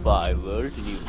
5 World News.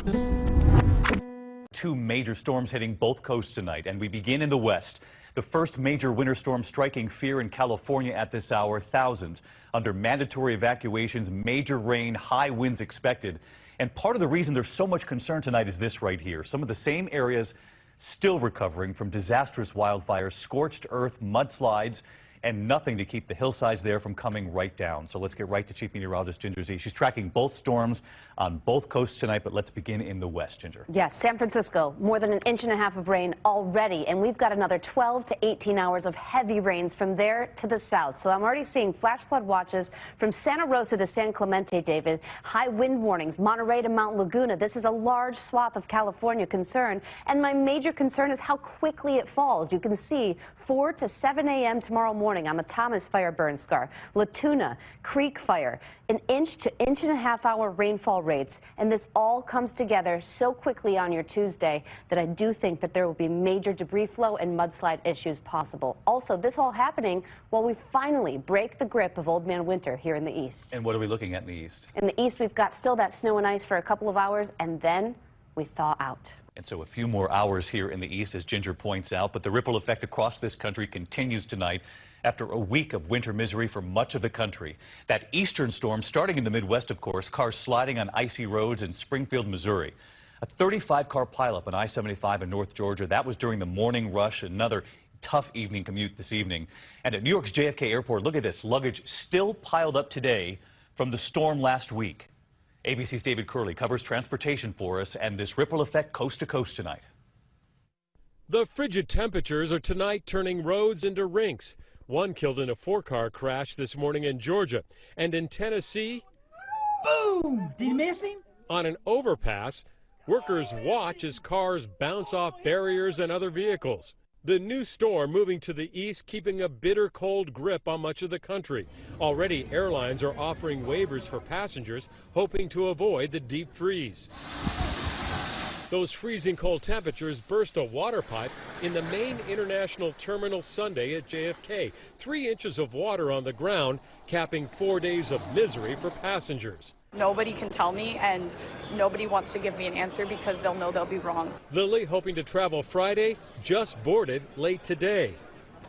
Two major storms hitting both coasts tonight, and we begin in the west. The first major winter storm striking fear in California at this hour. Thousands under mandatory evacuations, major rain, high winds expected. And part of the reason there's so much concern tonight is this right here. Some of the same areas still recovering from disastrous wildfires, scorched earth, mudslides, and nothing to keep the hillsides there from coming right down. So let's get right to Chief Meteorologist Ginger Z. She's tracking both storms on both coasts tonight, but let's begin in the west, Ginger. Yes, San Francisco, more than 1.5 inches of rain already, and we've got another 12 to 18 hours of heavy rains from there to the south. So I'm already seeing flash flood watches from Santa Rosa to San Clemente, David. High wind warnings, Monterey to Mount Laguna. This is a large swath of California concern, and my major concern is how quickly it falls. You can see 4 to 7 a.m. tomorrow morning on the Thomas fire burn scar, Latuna, Creek fire, 1 inch to 1.5 hour rainfall rates. And this all comes together so quickly on your Tuesday that I do think that there will be major debris flow and mudslide issues possible. Also, this all happening while we finally break the grip of Old Man Winter here in the east. And what are we looking at in the east? In the east, we've got still that snow and ice for a couple of hours, and then we thaw out. And so a few more hours here in the east, as Ginger points out, but the ripple effect across this country continues tonight after a week of winter misery for much of the country. That eastern storm starting in the Midwest, of course, cars sliding on icy roads in Springfield, Missouri. A 35-car pileup on I-75 in North Georgia. That was during the morning rush. Another tough evening commute this evening. And at New York's JFK Airport, look at this. Luggage still piled up today from the storm last week. ABC's David Curley covers transportation for us and this ripple effect coast to coast tonight. The frigid temperatures are tonight turning roads into rinks. One killed in a 4-car crash this morning in Georgia. And in Tennessee, boom! Did you miss him? On an overpass, workers watch as cars bounce off barriers and other vehicles. The new storm moving to the east, keeping a bitter cold grip on much of the country. Already, airlines are offering waivers for passengers, hoping to avoid the deep freeze. Those freezing cold temperatures burst a water pipe in the main international terminal Sunday at JFK. 3 inches of water on the ground, capping 4 days of misery for passengers. Nobody can tell me, and nobody wants to give me an answer because they'll know they'll be wrong. Lily, hoping to travel Friday, just boarded late today.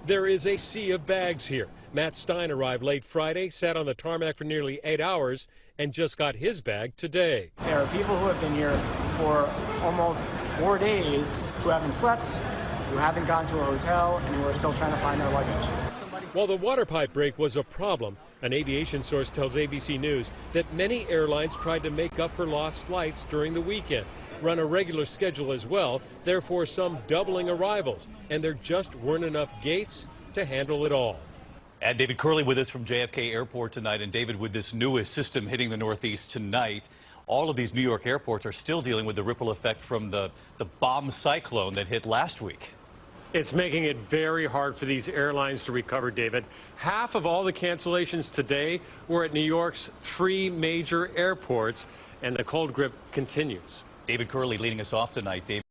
There is a sea of bags here. Matt Stein arrived late Friday, sat on the tarmac for nearly 8 hours, and just got his bag today. There are people who have been here for almost 4 days who haven't slept, who haven't gone to a hotel, and who are still trying to find their luggage. While the water pipe break was a problem, an aviation source tells ABC News that many airlines tried to make up for lost flights during the weekend, run a regular schedule as well, therefore some doubling arrivals, and there just weren't enough gates to handle it all. And David Curley with us from JFK Airport tonight. And David, with this newest system hitting the Northeast tonight, all of these New York airports are still dealing with the ripple effect from the bomb cyclone that hit last week. It's making it very hard for these airlines to recover, David. Half of all the cancellations today were at New York's 3 major airports, and the cold grip continues. David Curley leading us off tonight. David.